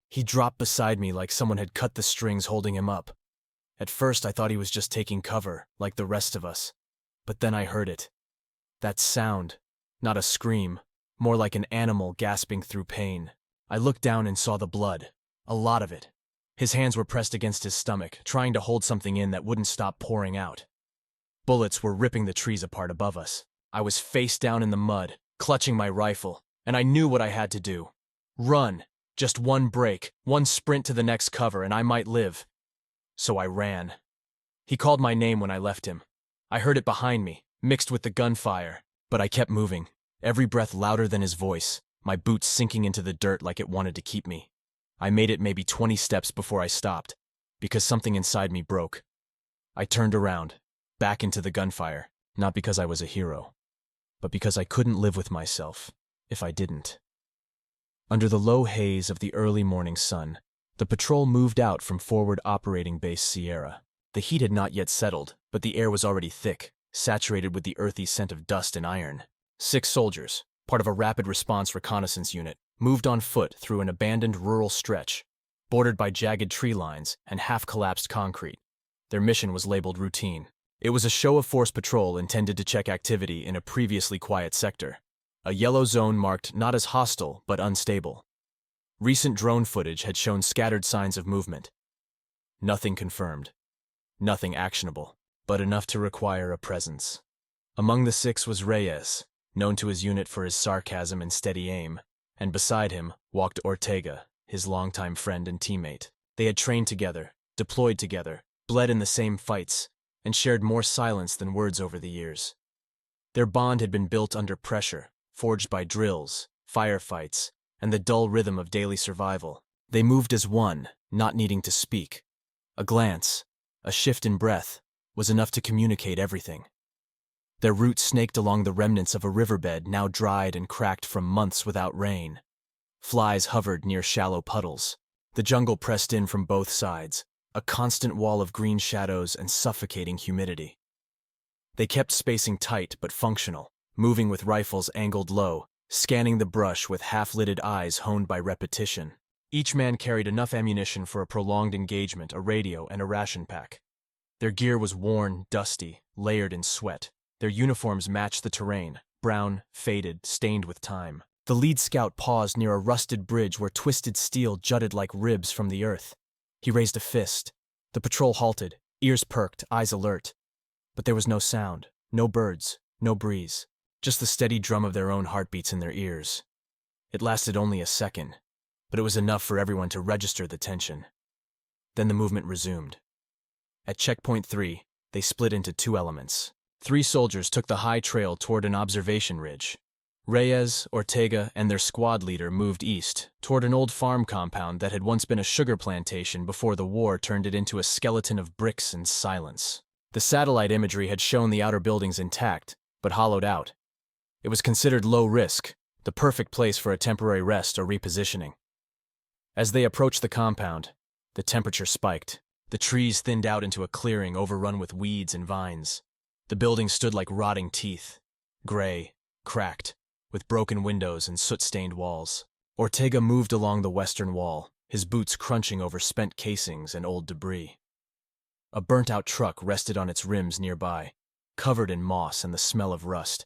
He dropped beside me like someone had cut the strings holding him up. At first I thought he was just taking cover, like the rest of us. But then I heard it. That sound. Not a scream, more like an animal gasping through pain. I looked down and saw the blood. A lot of it. His hands were pressed against his stomach, trying to hold something in that wouldn't stop pouring out. Bullets were ripping the trees apart above us. I was face down in the mud, clutching my rifle, and I knew what I had to do. Run. Just one break, one sprint to the next cover, and I might live. So I ran. He called my name when I left him. I heard it behind me, mixed with the gunfire, but I kept moving, every breath louder than his voice, my boots sinking into the dirt like it wanted to keep me. I made it maybe 20 steps before I stopped, because something inside me broke. I turned around, back into the gunfire, not because I was a hero, but because I couldn't live with myself if I didn't. Under the low haze of the early morning sun, the patrol moved out from forward operating base Sierra. The heat had not yet settled, but the air was already thick, saturated with the earthy scent of dust and iron. 6 soldiers, part of a rapid response reconnaissance unit, moved on foot through an abandoned rural stretch, bordered by jagged tree lines and half-collapsed concrete. Their mission was labeled routine. It was a show-of-force patrol intended to check activity in a previously quiet sector. A yellow zone marked not as hostile, but unstable. Recent drone footage had shown scattered signs of movement. Nothing confirmed. Nothing actionable, but enough to require a presence. Among the 6 was Reyes, known to his unit for his sarcasm and steady aim, and beside him walked Ortega, his longtime friend and teammate. They had trained together, deployed together, bled in the same fights, and shared more silence than words over the years. Their bond had been built under pressure, forged by drills, firefights, and the dull rhythm of daily survival. They moved as one, not needing to speak. A glance, a shift in breath, was enough to communicate everything. Their roots snaked along the remnants of a riverbed now dried and cracked from months without rain. Flies hovered near shallow puddles. The jungle pressed in from both sides, a constant wall of green shadows and suffocating humidity. They kept spacing tight but functional, moving with rifles angled low, scanning the brush with half-lidded eyes honed by repetition. Each man carried enough ammunition for a prolonged engagement, a radio, and a ration pack. Their gear was worn, dusty, layered in sweat. Their uniforms matched the terrain, brown, faded, stained with time. The lead scout paused near a rusted bridge where twisted steel jutted like ribs from the earth. He raised a fist. The patrol halted, ears perked, eyes alert. But there was no sound, no birds, no breeze. Just the steady drum of their own heartbeats in their ears. It lasted only a second, but it was enough for everyone to register the tension. Then the movement resumed. At checkpoint 3, they split into 2 elements. 3 soldiers took the high trail toward an observation ridge. Reyes, Ortega, and their squad leader moved east, toward an old farm compound that had once been a sugar plantation before the war turned it into a skeleton of bricks and silence. The satellite imagery had shown the outer buildings intact, but hollowed out. It was considered low risk, the perfect place for a temporary rest or repositioning. As they approached the compound, the temperature spiked. The trees thinned out into a clearing overrun with weeds and vines. The building stood like rotting teeth, gray, cracked, with broken windows and soot-stained walls. Ortega moved along the western wall, his boots crunching over spent casings and old debris. A burnt-out truck rested on its rims nearby, covered in moss and the smell of rust.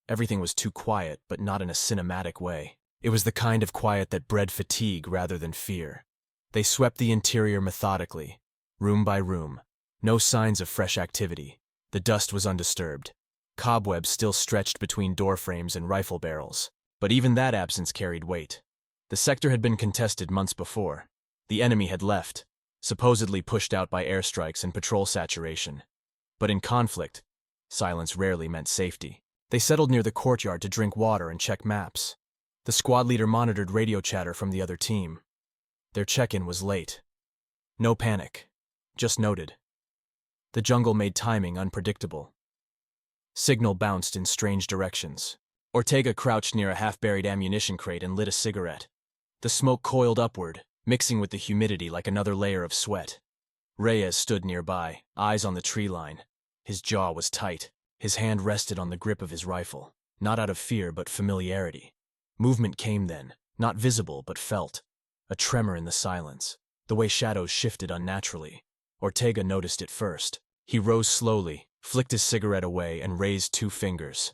Everything was too quiet, but not in a cinematic way. It was the kind of quiet that bred fatigue rather than fear. They swept the interior methodically, room by room. No signs of fresh activity. The dust was undisturbed. Cobwebs still stretched between door frames and rifle barrels. But even that absence carried weight. The sector had been contested months before. The enemy had left, supposedly pushed out by airstrikes and patrol saturation. But in conflict, silence rarely meant safety. They settled near the courtyard to drink water and check maps. The squad leader monitored radio chatter from the other team. Their check-in was late. No panic, just noted. The jungle made timing unpredictable. Signal bounced in strange directions. Ortega crouched near a half-buried ammunition crate and lit a cigarette. The smoke coiled upward, mixing with the humidity like another layer of sweat. Reyes stood nearby, eyes on the tree line. His jaw was tight. His hand rested on the grip of his rifle, not out of fear but familiarity. Movement came then, not visible but felt. A tremor in the silence, the way shadows shifted unnaturally. Ortega noticed it first. He rose slowly, flicked his cigarette away, and raised 2 fingers.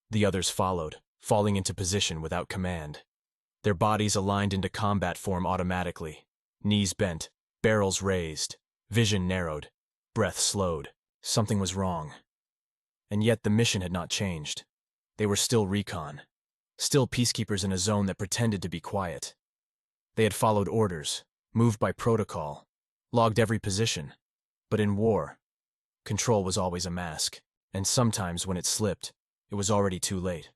The others followed, falling into position without command. Their bodies aligned into combat form automatically. Knees bent, barrels raised, vision narrowed, breath slowed. Something was wrong. And yet the mission had not changed. They were still recon. Still peacekeepers in a zone that pretended to be quiet. They had followed orders, moved by protocol, logged every position. But in war, control was always a mask, and sometimes when it slipped, it was already too late.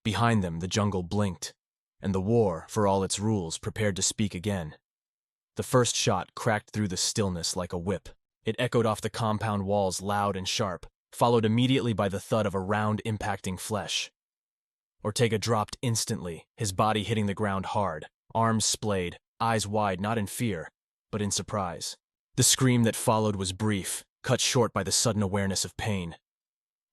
Behind them, the jungle blinked, and the war, for all its rules, prepared to speak again. The first shot cracked through the stillness like a whip. It echoed off the compound walls loud and sharp, followed immediately by the thud of a round impacting flesh. Ortega dropped instantly, his body hitting the ground hard, arms splayed, eyes wide not in fear, but in surprise. The scream that followed was brief, cut short by the sudden awareness of pain.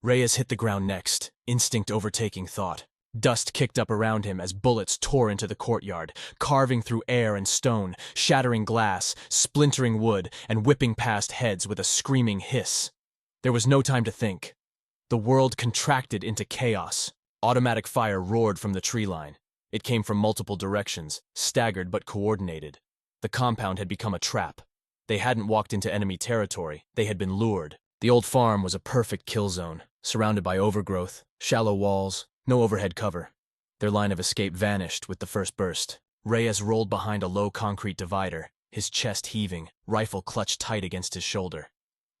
Reyes hit the ground next, instinct overtaking thought. Dust kicked up around him as bullets tore into the courtyard, carving through air and stone, shattering glass, splintering wood, and whipping past heads with a screaming hiss. There was no time to think. The world contracted into chaos. Automatic fire roared from the tree line. It came from multiple directions, staggered but coordinated. The compound had become a trap. They hadn't walked into enemy territory, they had been lured. The old farm was a perfect kill zone, surrounded by overgrowth, shallow walls, no overhead cover. Their line of escape vanished with the first burst. Reyes rolled behind a low concrete divider, his chest heaving, rifle clutched tight against his shoulder.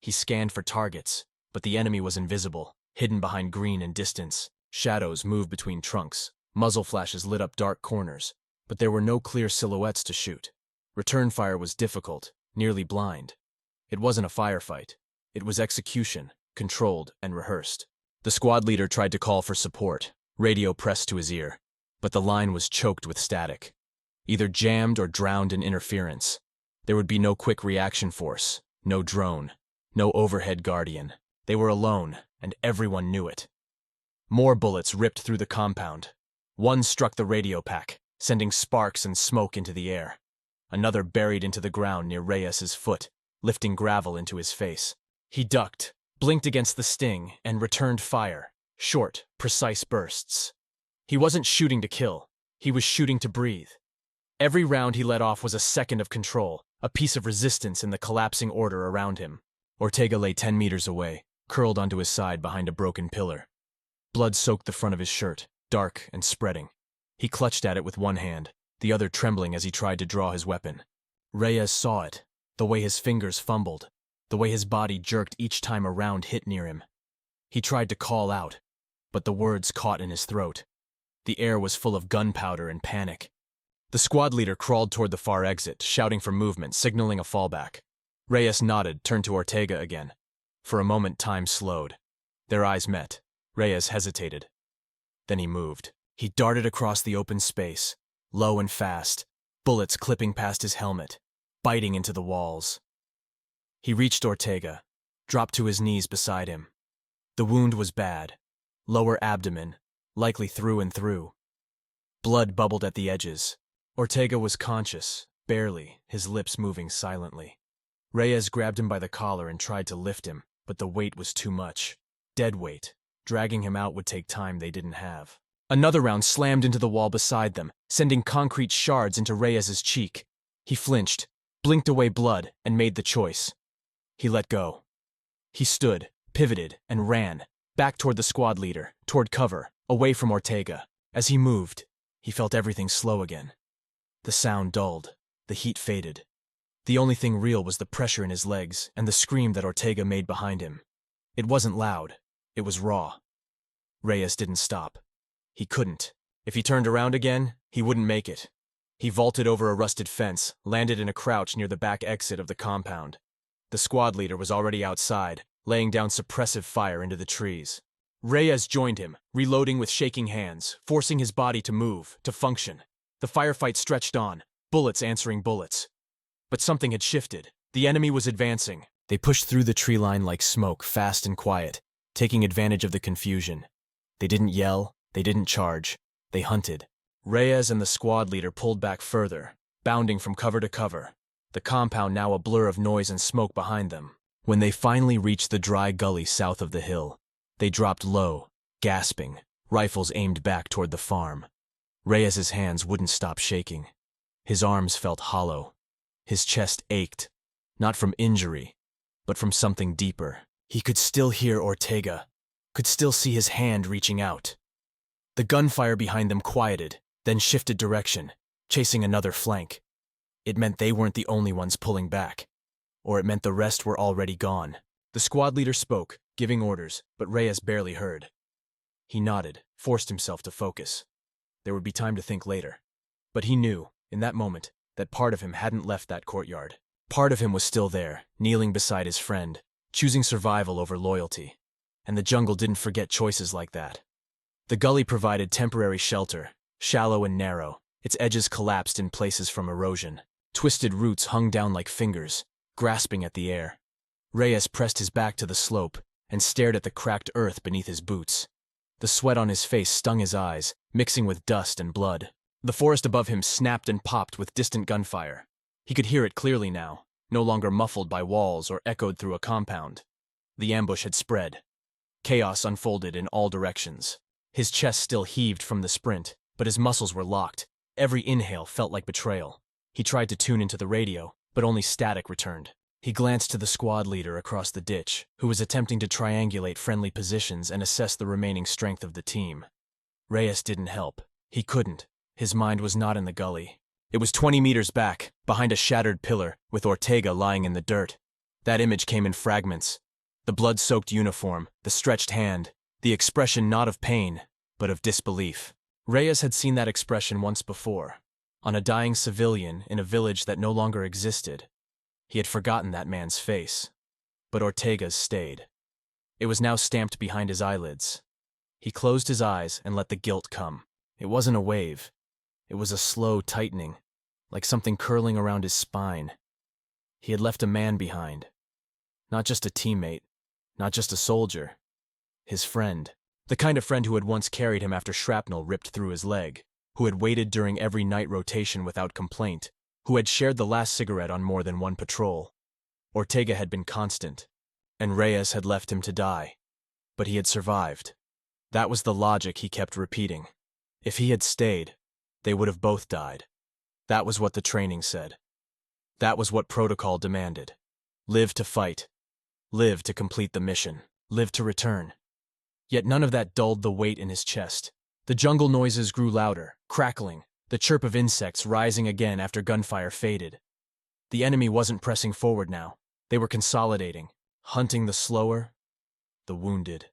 He scanned for targets, but the enemy was invisible, hidden behind green and distance. Shadows moved between trunks, muzzle flashes lit up dark corners, but there were no clear silhouettes to shoot. Return fire was difficult, nearly blind. It wasn't a firefight. It was execution, controlled and rehearsed. The squad leader tried to call for support, radio pressed to his ear, but the line was choked with static. Either jammed or drowned in interference. There would be no quick reaction force, no drone, no overhead guardian. They were alone, and everyone knew it. More bullets ripped through the compound. One struck the radio pack, sending sparks and smoke into the air. Another buried into the ground near Reyes's foot, lifting gravel into his face. He ducked, blinked against the sting, and returned fire. Short, precise bursts. He wasn't shooting to kill. He was shooting to breathe. Every round he let off was a second of control, a piece of resistance in the collapsing order around him. Ortega lay 10 meters away, curled onto his side behind a broken pillar. Blood soaked the front of his shirt, dark and spreading. He clutched at it with one hand, the other trembling as he tried to draw his weapon. Reyes saw it, the way his fingers fumbled, the way his body jerked each time a round hit near him. He tried to call out, but the words caught in his throat. The air was full of gunpowder and panic. The squad leader crawled toward the far exit, shouting for movement, signaling a fallback. Reyes nodded, turned to Ortega again. For a moment, time slowed. Their eyes met. Reyes hesitated. Then he moved. He darted across the open space, low and fast, bullets clipping past his helmet, biting into the walls. He reached Ortega, dropped to his knees beside him. The wound was bad. Lower abdomen, likely through and through. Blood bubbled at the edges. Ortega was conscious, barely, his lips moving silently. Reyes grabbed him by the collar and tried to lift him, but the weight was too much. Dead weight. Dragging him out would take time they didn't have. Another round slammed into the wall beside them, sending concrete shards into Reyes's cheek. He flinched, blinked away blood, and made the choice. He let go. He stood, pivoted, and ran, back toward the squad leader, toward cover, away from Ortega. As he moved, he felt everything slow again. The sound dulled, the heat faded. The only thing real was the pressure in his legs and the scream that Ortega made behind him. It wasn't loud. It was raw. Reyes didn't stop. He couldn't. If he turned around again, he wouldn't make it. He vaulted over a rusted fence, landed in a crouch near the back exit of the compound. The squad leader was already outside, laying down suppressive fire into the trees. Reyes joined him, reloading with shaking hands, forcing his body to move, to function. The firefight stretched on, bullets answering bullets. But something had shifted. The enemy was advancing. They pushed through the tree line like smoke, fast and quiet, taking advantage of the confusion. They didn't yell, they didn't charge, they hunted. Reyes and the squad leader pulled back further, bounding from cover to cover, the compound now a blur of noise and smoke behind them. When they finally reached the dry gully south of the hill, they dropped low, gasping, rifles aimed back toward the farm. Reyes's hands wouldn't stop shaking. His arms felt hollow. His chest ached, not from injury, but from something deeper. He could still hear Ortega, could still see his hand reaching out. The gunfire behind them quieted, then shifted direction, chasing another flank. It meant they weren't the only ones pulling back, or it meant the rest were already gone. The squad leader spoke, giving orders, but Reyes barely heard. He nodded, forced himself to focus. There would be time to think later. But he knew, in that moment, that part of him hadn't left that courtyard. Part of him was still there, kneeling beside his friend, choosing survival over loyalty. And the jungle didn't forget choices like that. The gully provided temporary shelter, shallow and narrow, its edges collapsed in places from erosion. Twisted roots hung down like fingers, grasping at the air. Reyes pressed his back to the slope and stared at the cracked earth beneath his boots. The sweat on his face stung his eyes, mixing with dust and blood. The forest above him snapped and popped with distant gunfire. He could hear it clearly now, no longer muffled by walls or echoed through a compound. The ambush had spread. Chaos unfolded in all directions. His chest still heaved from the sprint, but his muscles were locked. Every inhale felt like betrayal. He tried to tune into the radio, but only static returned. He glanced to the squad leader across the ditch, who was attempting to triangulate friendly positions and assess the remaining strength of the team. Reyes didn't help. He couldn't. His mind was not in the gully. It was 20 meters back, behind a shattered pillar, with Ortega lying in the dirt. That image came in fragments. The blood-soaked uniform, the stretched hand, the expression not of pain, but of disbelief. Reyes had seen that expression once before, on a dying civilian in a village that no longer existed. He had forgotten that man's face, but Ortega's stayed. It was now stamped behind his eyelids. He closed his eyes and let the guilt come. It wasn't a wave. It was a slow tightening, like something curling around his spine. He had left a man behind. Not just a teammate, not just a soldier. His friend. The kind of friend who had once carried him after shrapnel ripped through his leg, who had waited during every night rotation without complaint, who had shared the last cigarette on more than one patrol. Ortega had been constant, and Reyes had left him to die. But he had survived. That was the logic he kept repeating. If he had stayed, they would have both died. That was what the training said. That was what protocol demanded. Live to fight. Live to complete the mission. Live to return. Yet none of that dulled the weight in his chest. The jungle noises grew louder, crackling, the chirp of insects rising again after gunfire faded. The enemy wasn't pressing forward now. They were consolidating, hunting the slower, the wounded.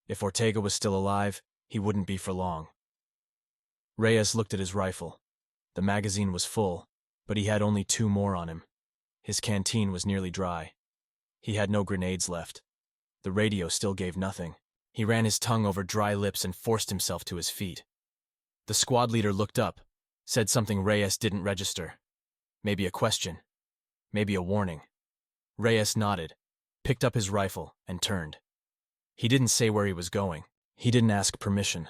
If Ortega was still alive, he wouldn't be for long. Reyes looked at his rifle. The magazine was full, but he had only 2 more on him. His canteen was nearly dry. He had no grenades left. The radio still gave nothing. He ran his tongue over dry lips and forced himself to his feet. The squad leader looked up, said something Reyes didn't register. Maybe a question. Maybe a warning. Reyes nodded, picked up his rifle, and turned. He didn't say where he was going. He didn't ask permission.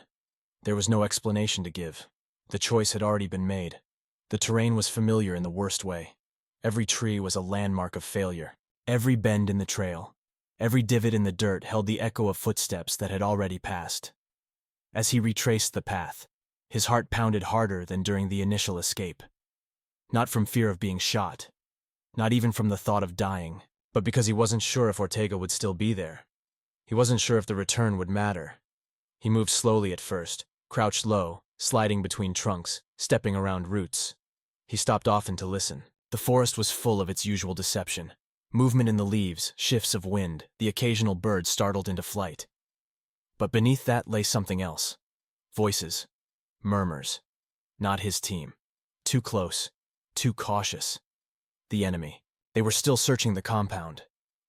There was no explanation to give. The choice had already been made. The terrain was familiar in the worst way. Every tree was a landmark of failure. Every bend in the trail, every divot in the dirt held the echo of footsteps that had already passed. As he retraced the path, his heart pounded harder than during the initial escape. Not from fear of being shot, not even from the thought of dying, but because he wasn't sure if Ortega would still be there. He wasn't sure if the return would matter. He moved slowly at first, crouched low, sliding between trunks, stepping around roots. He stopped often to listen. The forest was full of its usual deception. Movement in the leaves, shifts of wind, the occasional bird startled into flight. But beneath that lay something else. Voices. Murmurs. Not his team. Too close. Too cautious. The enemy. They were still searching the compound.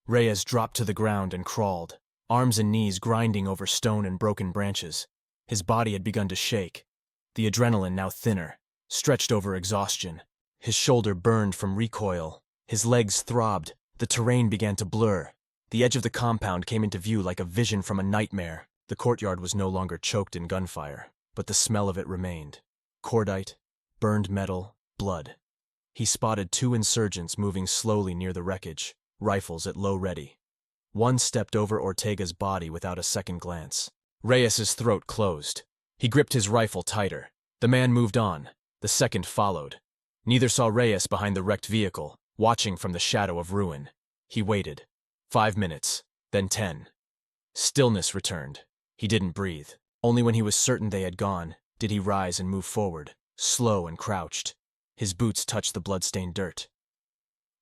Reyes dropped to the ground and crawled, arms and knees grinding over stone and broken branches. His body had begun to shake. The adrenaline now thinner, stretched over exhaustion. His shoulder burned from recoil. His legs throbbed. The terrain began to blur. The edge of the compound came into view like a vision from a nightmare. The courtyard was no longer choked in gunfire, but the smell of it remained. Cordite, burned metal, blood. He spotted two insurgents moving slowly near the wreckage, rifles at low ready. One stepped over Ortega's body without a second glance. Reyes's throat closed. He gripped his rifle tighter. The man moved on. The second followed. Neither saw Reyes behind the wrecked vehicle, watching from the shadow of ruin. He waited. 5 minutes, then 10. Stillness returned. He didn't breathe. Only when he was certain they had gone did he rise and move forward, slow and crouched. His boots touched the blood-stained dirt.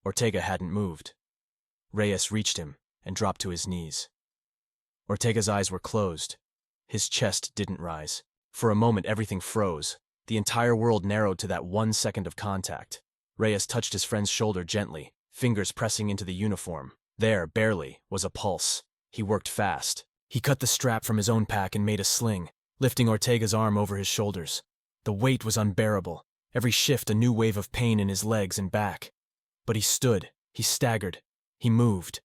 Ortega hadn't moved. Reyes reached him and dropped to his knees. Ortega's eyes were closed. His chest didn't rise. For a moment everything froze. The entire world narrowed to that 1 second of contact. Reyes touched his friend's shoulder gently, fingers pressing into the uniform. There, barely, was a pulse. He worked fast. He cut the strap from his own pack and made a sling, lifting Ortega's arm over his shoulders. The weight was unbearable. Every shift a new wave of pain in his legs and back. But he stood. He staggered. He moved.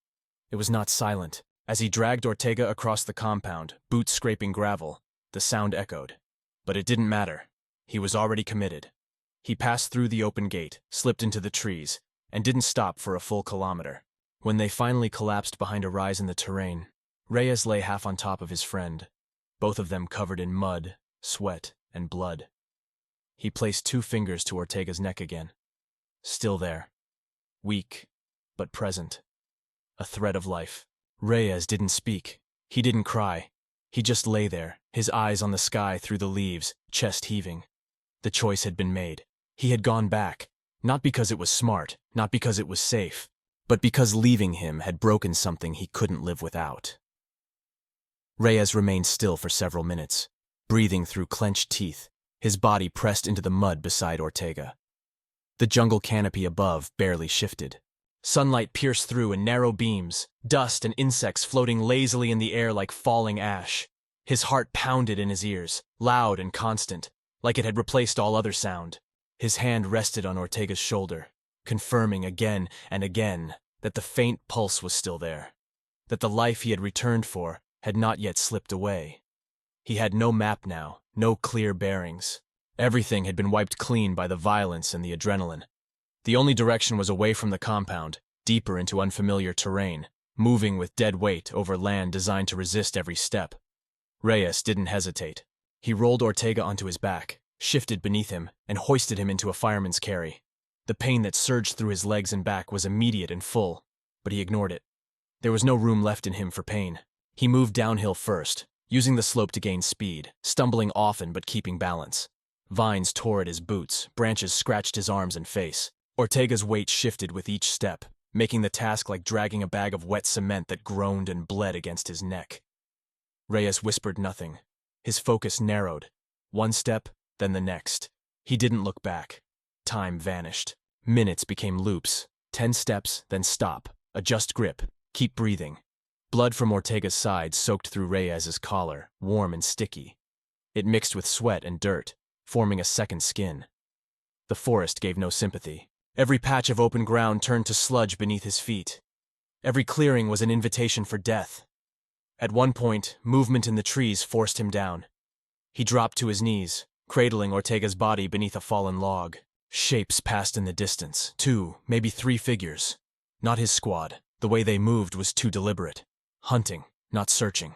It was not silent. As he dragged Ortega across the compound, boots scraping gravel, the sound echoed. But it didn't matter. He was already committed. He passed through the open gate, slipped into the trees, and didn't stop for a full kilometer. When they finally collapsed behind a rise in the terrain, Reyes lay half on top of his friend, both of them covered in mud, sweat, and blood. He placed 2 fingers to Ortega's neck again. Still there. Weak, but present. A thread of life. Reyes didn't speak. He didn't cry. He just lay there, his eyes on the sky through the leaves, chest heaving. The choice had been made. He had gone back, not because it was smart, not because it was safe, but because leaving him had broken something he couldn't live without. Reyes remained still for several minutes, breathing through clenched teeth, his body pressed into the mud beside Ortega. The jungle canopy above barely shifted. Sunlight pierced through in narrow beams, dust and insects floating lazily in the air like falling ash. His heart pounded in his ears, loud and constant, like it had replaced all other sound. His hand rested on Ortega's shoulder, confirming again and again that the faint pulse was still there, that the life he had returned for had not yet slipped away. He had no map now, no clear bearings. Everything had been wiped clean by the violence and the adrenaline. The only direction was away from the compound, deeper into unfamiliar terrain, moving with dead weight over land designed to resist every step. Reyes didn't hesitate. He rolled Ortega onto his back, shifted beneath him, and hoisted him into a fireman's carry. The pain that surged through his legs and back was immediate and full, but he ignored it. There was no room left in him for pain. He moved downhill first, using the slope to gain speed, stumbling often but keeping balance. Vines tore at his boots, branches scratched his arms and face. Ortega's weight shifted with each step, making the task like dragging a bag of wet cement that groaned and bled against his neck. Reyes whispered nothing. His focus narrowed. 1 step, then the next. He didn't look back. Time vanished. Minutes became loops. 10 steps, then stop. Adjust grip. Keep breathing. Blood from Ortega's side soaked through Reyes's collar, warm and sticky. It mixed with sweat and dirt, forming a second skin. The forest gave no sympathy. Every patch of open ground turned to sludge beneath his feet. Every clearing was an invitation for death. At one point, movement in the trees forced him down. He dropped to his knees, cradling Ortega's body beneath a fallen log. Shapes passed in the distance, 2, maybe 3 figures. Not his squad. The way they moved was too deliberate. Hunting, not searching.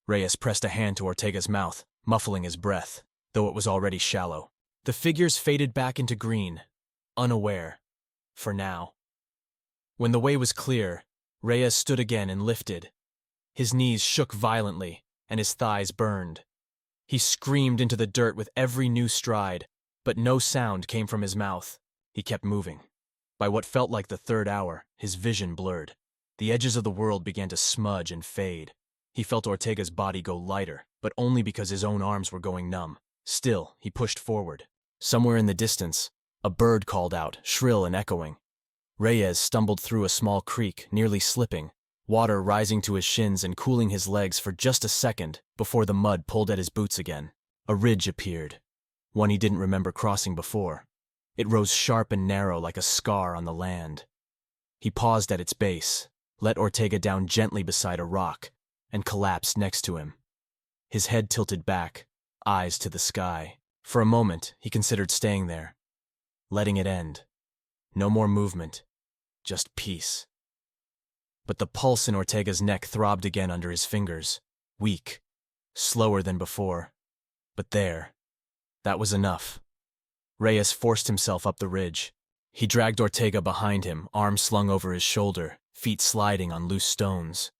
Reyes pressed a hand to Ortega's mouth, muffling his breath, though it was already shallow. The figures faded back into green, unaware, for now. When the way was clear, Reyes stood again and lifted. His knees shook violently, and his thighs burned. He screamed into the dirt with every new stride, but no sound came from his mouth. He kept moving. By what felt like the 3rd hour, his vision blurred. The edges of the world began to smudge and fade. He felt Ortega's body go lighter, but only because his own arms were going numb. Still, he pushed forward. Somewhere in the distance, a bird called out, shrill and echoing. Reyes stumbled through a small creek, nearly slipping, water rising to his shins and cooling his legs for just a second before the mud pulled at his boots again. A ridge appeared, one he didn't remember crossing before. It rose sharp and narrow like a scar on the land. He paused at its base, let Ortega down gently beside a rock, and collapsed next to him. His head tilted back, eyes to the sky. For a moment, he considered staying there. letting it end. No more movement, just peace. But the pulse in Ortega's neck throbbed again under his fingers, weak, slower than before. But there, that was enough. Reyes forced himself up the ridge. He dragged Ortega behind him, arms slung over his shoulder, feet sliding on loose stones.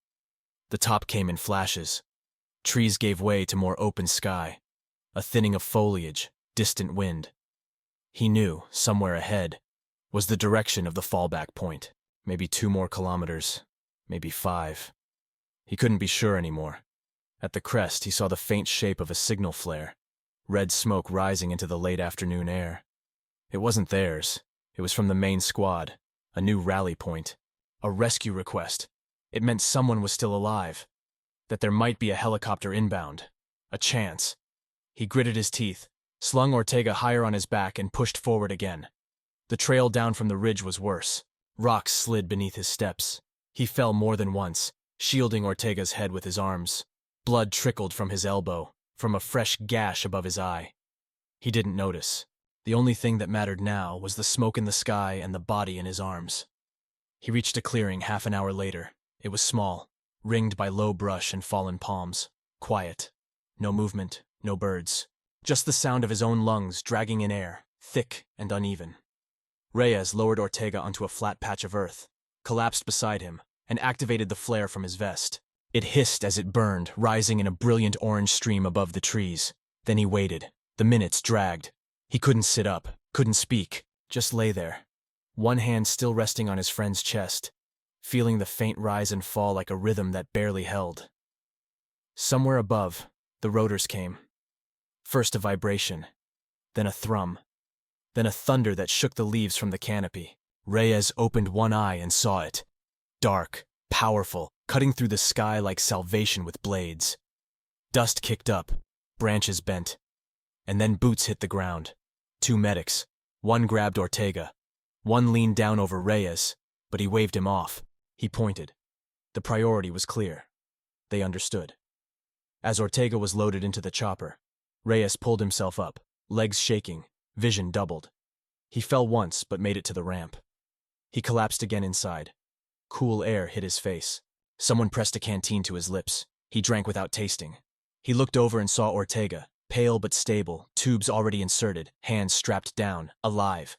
The top came in flashes. Trees gave way to more open sky, a thinning of foliage, distant wind. He knew, somewhere ahead, was the direction of the fallback point. Maybe 2 more kilometers, maybe 5. He couldn't be sure anymore. At the crest, he saw the faint shape of a signal flare, red smoke rising into the late afternoon air. It wasn't theirs. It was from the main squad, a new rally point, a rescue request. It meant someone was still alive, that there might be a helicopter inbound, a chance. He gritted his teeth, slung Ortega higher on his back, and pushed forward again. The trail down from the ridge was worse. Rocks slid beneath his steps. He fell more than once, shielding Ortega's head with his arms. Blood trickled from his elbow, from a fresh gash above his eye. He didn't notice. The only thing that mattered now was the smoke in the sky and the body in his arms. He reached a clearing half an hour later. It was small, ringed by low brush and fallen palms. Quiet. No movement, no birds. Just the sound of his own lungs dragging in air, thick and uneven. Reyes lowered Ortega onto a flat patch of earth, collapsed beside him, and activated the flare from his vest. It hissed as it burned, rising in a brilliant orange stream above the trees. Then he waited. The minutes dragged. He couldn't sit up, couldn't speak, just lay there, one hand still resting on his friend's chest, feeling the faint rise and fall like a rhythm that barely held. Somewhere above, the rotors came. First a vibration, then a thrum, then a thunder that shook the leaves from the canopy. Reyes opened one eye and saw it. Dark, powerful, cutting through the sky like salvation with blades. Dust kicked up, branches bent, and then boots hit the ground. 2 medics. One grabbed Ortega. One leaned down over Reyes, but he waved him off. He pointed. The priority was clear. They understood. As Ortega was loaded into the chopper, Reyes pulled himself up, legs shaking, vision doubled. He fell once but made it to the ramp. He collapsed again inside. Cool air hit his face. Someone pressed a canteen to his lips. He drank without tasting. He looked over and saw Ortega, pale but stable, tubes already inserted, hands strapped down, alive.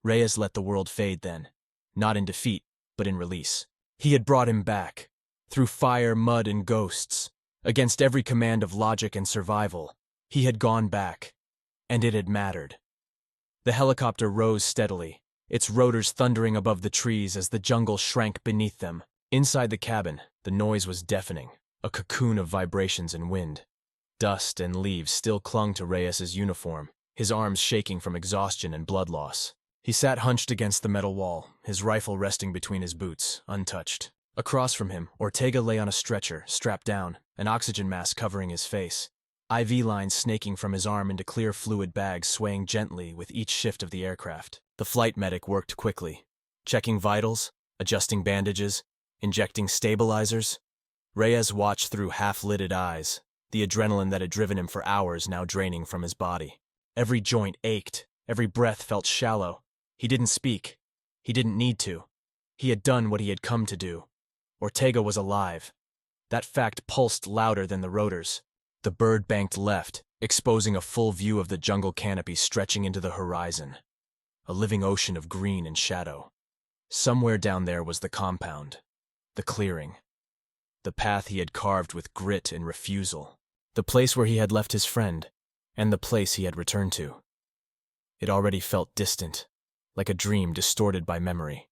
Reyes let the world fade then, not in defeat, but in release. He had brought him back, through fire, mud, and ghosts. Against every command of logic and survival, he had gone back, and it had mattered. The helicopter rose steadily, its rotors thundering above the trees as the jungle shrank beneath them. Inside the cabin, the noise was deafening, a cocoon of vibrations and wind. Dust and leaves still clung to Reyes's uniform, his arms shaking from exhaustion and blood loss. He sat hunched against the metal wall, his rifle resting between his boots, untouched. Across from him, Ortega lay on a stretcher, strapped down, an oxygen mask covering his face. IV lines snaking from his arm into clear fluid bags swaying gently with each shift of the aircraft. The flight medic worked quickly, checking vitals, adjusting bandages, injecting stabilizers. Reyes watched through half-lidded eyes, the adrenaline that had driven him for hours now draining from his body. Every joint ached, every breath felt shallow. He didn't speak. He didn't need to. He had done what he had come to do. Ortega was alive. That fact pulsed louder than the rotors. The bird banked left, exposing a full view of the jungle canopy stretching into the horizon. A living ocean of green and shadow. Somewhere down there was the compound, the clearing, the path he had carved with grit and refusal, the place where he had left his friend, and the place he had returned to. It already felt distant, like a dream distorted by memory.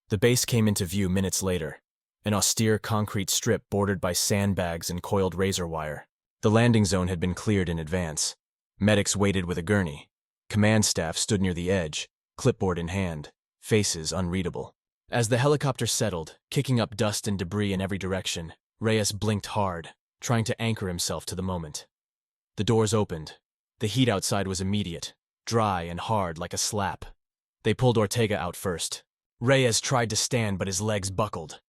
The base came into view minutes later, an austere concrete strip bordered by sandbags and coiled razor wire. The landing zone had been cleared in advance. Medics waited with a gurney. Command staff stood near the edge, clipboard in hand, faces unreadable. As the helicopter settled, kicking up dust and debris in every direction, Reyes blinked hard, trying to anchor himself to the moment. The doors opened. The heat outside was immediate, dry and hard like a slap. They pulled Ortega out first. Reyes tried to stand, but his legs buckled.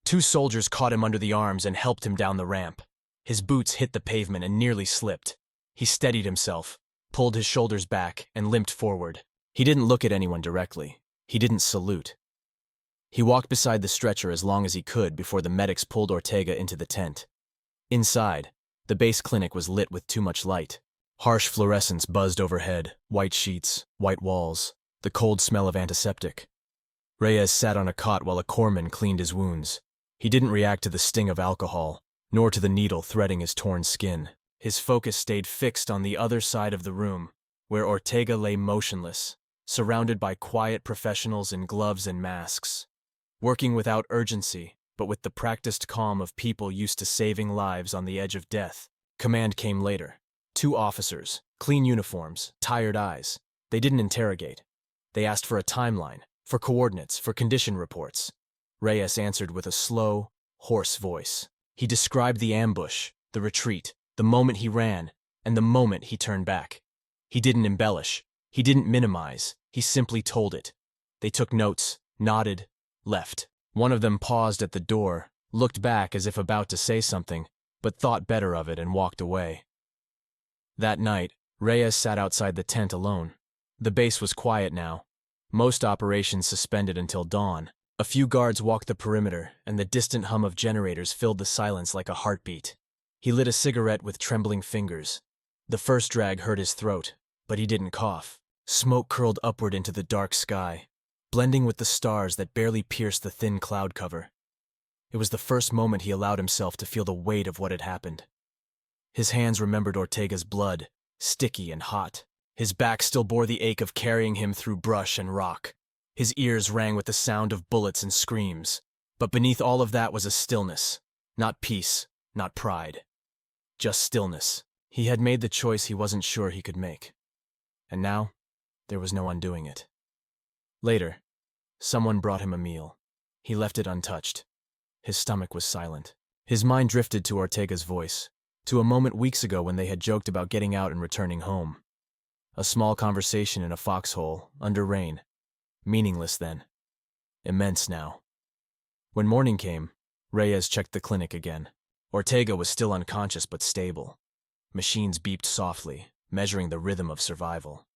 2 soldiers caught him under the arms and helped him down the ramp. His boots hit the pavement and nearly slipped. He steadied himself, pulled his shoulders back, and limped forward. He didn't look at anyone directly. He didn't salute. He walked beside the stretcher as long as he could before the medics pulled Ortega into the tent. Inside, the base clinic was lit with too much light. Harsh fluorescence buzzed overhead, white sheets, white walls, the cold smell of antiseptic. Reyes sat on a cot while a corpsman cleaned his wounds. He didn't react to the sting of alcohol, nor to the needle threading his torn skin. His focus stayed fixed on the other side of the room, where Ortega lay motionless, surrounded by quiet professionals in gloves and masks, working without urgency, but with the practiced calm of people used to saving lives on the edge of death. Command came later. 2 officers, clean uniforms, tired eyes. They didn't interrogate. They asked for a timeline, for coordinates, for condition reports. Reyes answered with a slow, hoarse voice. He described the ambush, the retreat, the moment he ran, and the moment he turned back. He didn't embellish. He didn't minimize. He simply told it. They took notes, nodded, left. One of them paused at the door, looked back as if about to say something, but thought better of it and walked away. That night, Reyes sat outside the tent alone. The base was quiet now. Most operations suspended until dawn. A few guards walked the perimeter, and the distant hum of generators filled the silence like a heartbeat. He lit a cigarette with trembling fingers. The first drag hurt his throat, but he didn't cough. Smoke curled upward into the dark sky, blending with the stars that barely pierced the thin cloud cover. It was the first moment he allowed himself to feel the weight of what had happened. His hands remembered Ortega's blood, sticky and hot. His back still bore the ache of carrying him through brush and rock. His ears rang with the sound of bullets and screams. But beneath all of that was a stillness. Not peace, not pride. Just stillness. He had made the choice he wasn't sure he could make. And now, there was no undoing it. Later, someone brought him a meal. He left it untouched. His stomach was silent. His mind drifted to Ortega's voice, to a moment weeks ago when they had joked about getting out and returning home. A small conversation in a foxhole, under rain. Meaningless then. Immense now. When morning came, Reyes checked the clinic again. Ortega was still unconscious but stable. Machines beeped softly, measuring the rhythm of survival.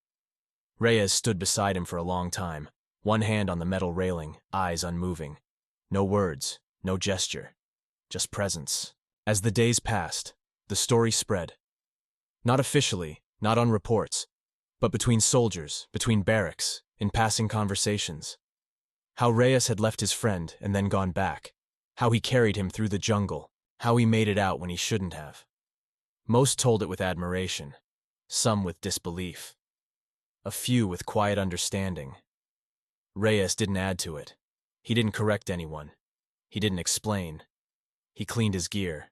Reyes stood beside him for a long time, one hand on the metal railing, eyes unmoving. No words, no gesture, just presence. As the days passed, the story spread. Not officially, not on reports, but between soldiers, between barracks, in passing conversations. How Reyes had left his friend and then gone back. How he carried him through the jungle. How he made it out when he shouldn't have. Most told it with admiration, some with disbelief. A few with quiet understanding. Reyes didn't add to it. He didn't correct anyone. He didn't explain. He cleaned his gear.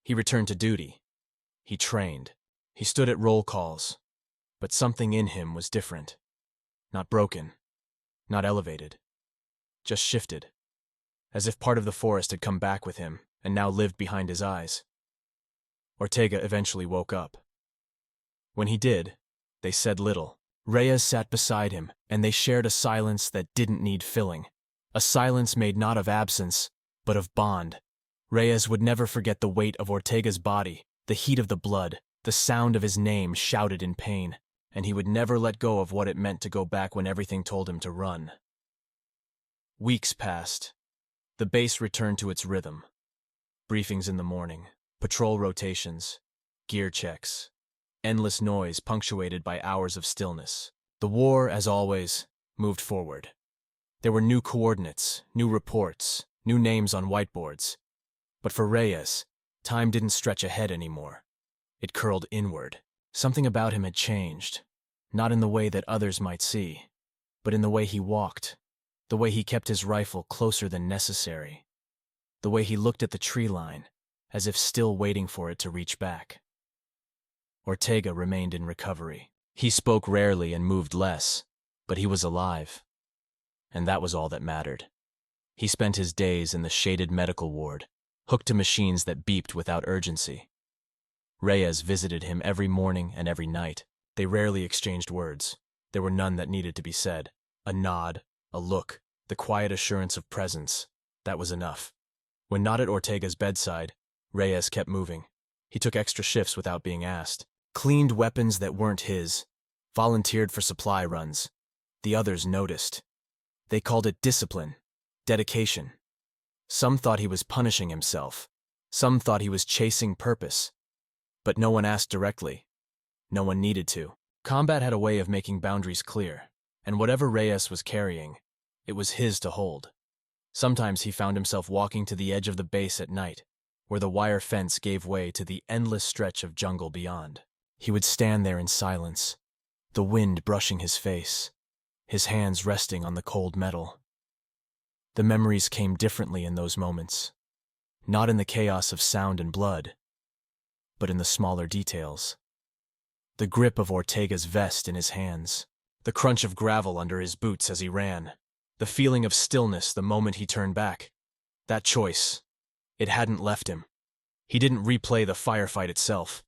He returned to duty. He trained. He stood at roll calls. But something in him was different. Not broken. Not elevated. Just shifted. As if part of the forest had come back with him and now lived behind his eyes. Ortega eventually woke up. When he did, they said little. Reyes sat beside him, and they shared a silence that didn't need filling. A silence made not of absence, but of bond. Reyes would never forget the weight of Ortega's body, the heat of the blood, the sound of his name shouted in pain, and he would never let go of what it meant to go back when everything told him to run. Weeks passed. The base returned to its rhythm. Briefings in the morning, patrol rotations, gear checks, endless noise punctuated by hours of stillness. The war, as always, moved forward. There were new coordinates, new reports, new names on whiteboards. But for Reyes, time didn't stretch ahead anymore. It curled inward. Something about him had changed, not in the way that others might see, but in the way he walked, the way he kept his rifle closer than necessary, the way he looked at the tree line, as if still waiting for it to reach back. Ortega remained in recovery. He spoke rarely and moved less, but he was alive. And that was all that mattered. He spent his days in the shaded medical ward, hooked to machines that beeped without urgency. Reyes visited him every morning and every night. They rarely exchanged words. There were none that needed to be said. A nod, a look, the quiet assurance of presence. That was enough. When not at Ortega's bedside, Reyes kept moving. He took extra shifts without being asked. Cleaned weapons that weren't his. Volunteered for supply runs. The others noticed. They called it discipline, dedication. Some thought he was punishing himself. Some thought he was chasing purpose. But no one asked directly. No one needed to. Combat had a way of making boundaries clear, and whatever Reyes was carrying, it was his to hold. Sometimes he found himself walking to the edge of the base at night, where the wire fence gave way to the endless stretch of jungle beyond. He would stand there in silence, the wind brushing his face, his hands resting on the cold metal. The memories came differently in those moments, not in the chaos of sound and blood, but in the smaller details. The grip of Ortega's vest in his hands, the crunch of gravel under his boots as he ran, the feeling of stillness the moment he turned back. That choice, it hadn't left him. He didn't replay the firefight itself.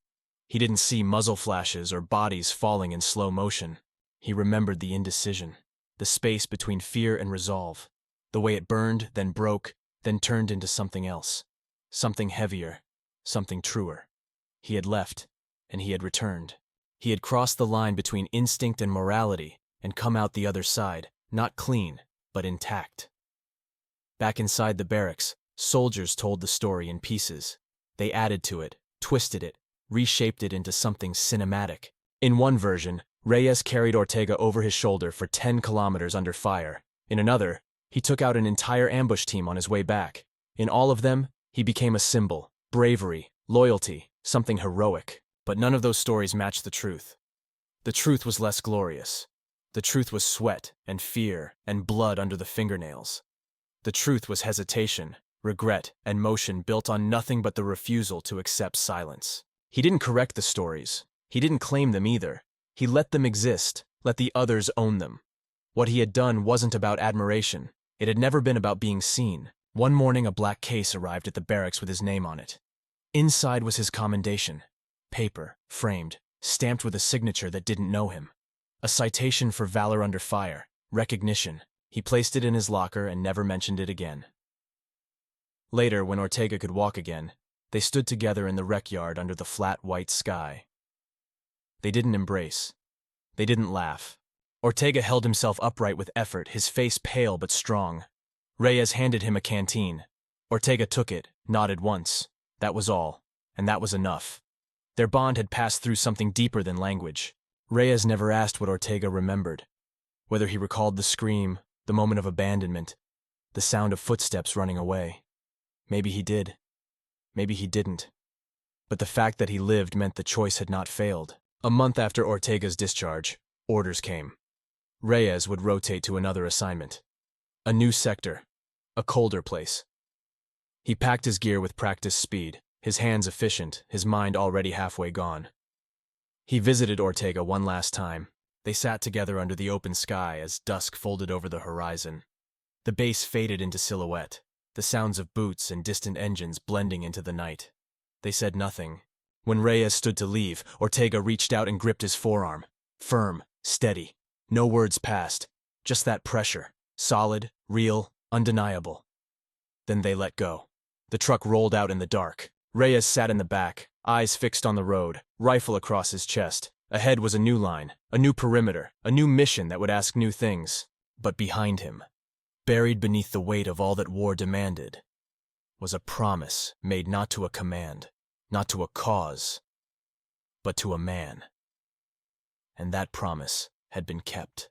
He didn't see muzzle flashes or bodies falling in slow motion. He remembered the indecision, the space between fear and resolve, the way it burned, then broke, then turned into something else, something heavier, something truer. He had left, and he had returned. He had crossed the line between instinct and morality and come out the other side, not clean, but intact. Back inside the barracks, soldiers told the story in pieces. They added to it, twisted it, reshaped it into something cinematic. In one version, Reyes carried Ortega over his shoulder for 10 kilometers under fire. In another, he took out an entire ambush team on his way back. In all of them, he became a symbol, bravery, loyalty, something heroic. But none of those stories matched the truth. The truth was less glorious. The truth was sweat and fear and blood under the fingernails. The truth was hesitation, regret, and motion built on nothing but the refusal to accept silence. He didn't correct the stories. He didn't claim them either. He let them exist, let the others own them. What he had done wasn't about admiration. It had never been about being seen. One morning, a black case arrived at the barracks with his name on it. Inside was his commendation. Paper, framed, stamped with a signature that didn't know him. A citation for valor under fire, recognition. He placed it in his locker and never mentioned it again. Later, when Ortega could walk again, they stood together in the rec yard under the flat white sky. They didn't embrace. They didn't laugh. Ortega held himself upright with effort, his face pale but strong. Reyes handed him a canteen. Ortega took it, nodded once. That was all, and that was enough. Their bond had passed through something deeper than language. Reyes never asked what Ortega remembered. Whether he recalled the scream, the moment of abandonment, the sound of footsteps running away. Maybe he did. Maybe he didn't. But the fact that he lived meant the choice had not failed. A month after Ortega's discharge, orders came. Reyes would rotate to another assignment. A new sector. A colder place. He packed his gear with practiced speed, his hands efficient, his mind already halfway gone. He visited Ortega one last time. They sat together under the open sky as dusk folded over the horizon. The base faded into silhouette, the sounds of boots and distant engines blending into the night. They said nothing. When Reyes stood to leave, Ortega reached out and gripped his forearm. Firm, steady. No words passed, just that pressure. Solid, real, undeniable. Then they let go. The truck rolled out in the dark. Reyes sat in the back, eyes fixed on the road, rifle across his chest. Ahead was a new line, a new perimeter, a new mission that would ask new things. But behind him, buried beneath the weight of all that war demanded, was a promise made not to a command, not to a cause, but to a man. And that promise had been kept.